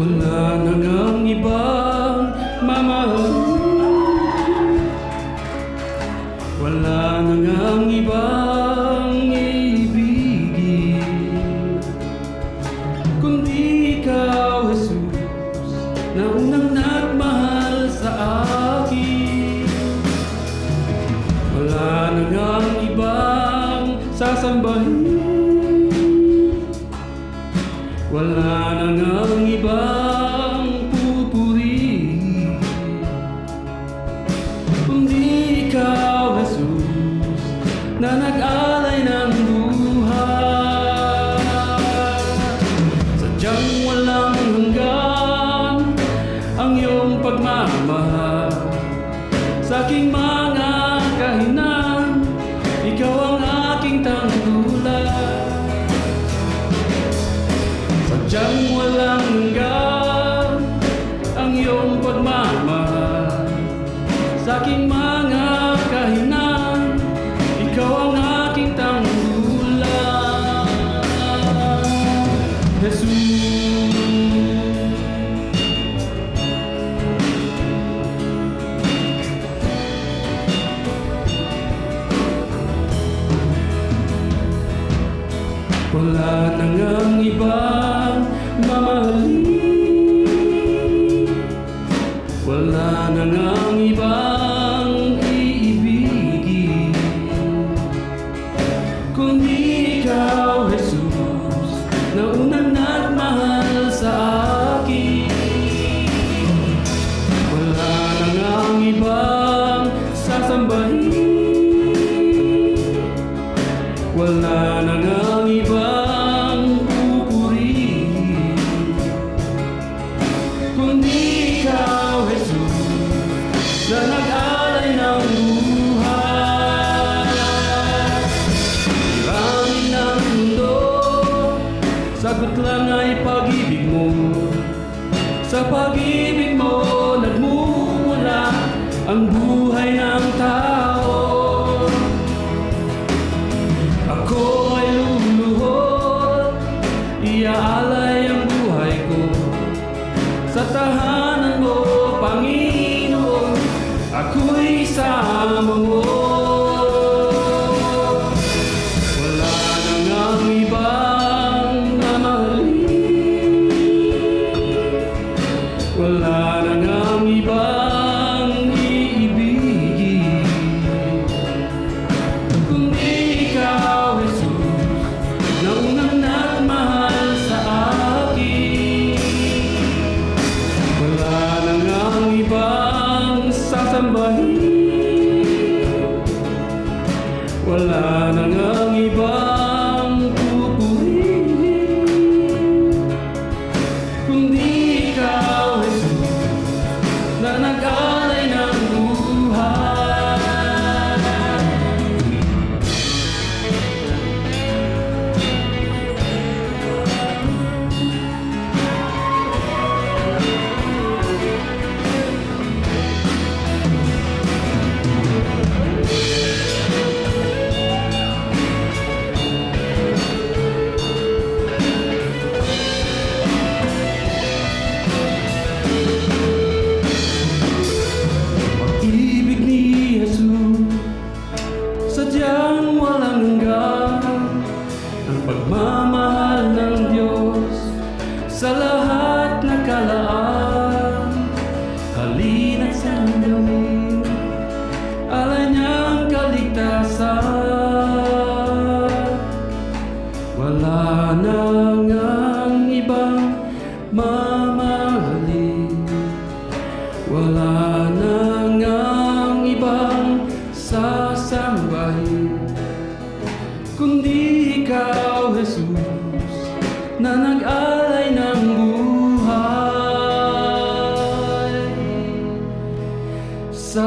Wala na ngang ibang mamahalin, wala na ngang ibang ibigin, kundi ikaw, Jesus, na unang nagmahal sa akin. Wala na ngang ibang sasambahin, wala na ngang ibang pupurihin, kundi ikaw, Jesus, na nag-alay ng buhay. Sadyang walang hanggan ang iyong pagmamahal sa aking mga kahinaan. Ikaw ang aking tanggulan. Sadyang walang hanggan ang iyong pagmamahal sa aking mga kahinaan. Ikaw ang aking tanggulan, Jesus. Wala na ngang ibang mamahalin, wala na ngang ibang iibigin, kundi ikaw, Jesus, na unang nagmahal sa akin. Wala na ngang ibang sasambahin, wala na ngang ibang pupurihin, kundi ikaw, Jesus, na nag-alay ng buhay. Langit ng mundo, sagot lang ay pag-ibig mo. Sa pag-ibig mo nagmumula ang buhay ng tao. Ako ay luluhod, iaalay ang buhay ko sa tahanan mo, Panginoon. Ako'y isama mo. Wala na ngang ibang mamahalin, wala na ngang ibang iibigin, kundi ikaw, Jesus, na unang nagmahal sa akin. Wala na ngang ibang sasambahin, wala na ngang ibang pupurihin, kundi ikaw, Jesus, na nag-alay ng buhay. Pag-ibig ni Jesus, sadyang walang hanggan. Ang pagmamahal ng Diyos sa lahat ng kalaan. Halina't sandalin, alay niyang kaligtasan. Wala na ngang ibang mamahalin, wala na ngang ibang sasambahin, kundi ikaw, Jesus, na nag-alay ng buhay sa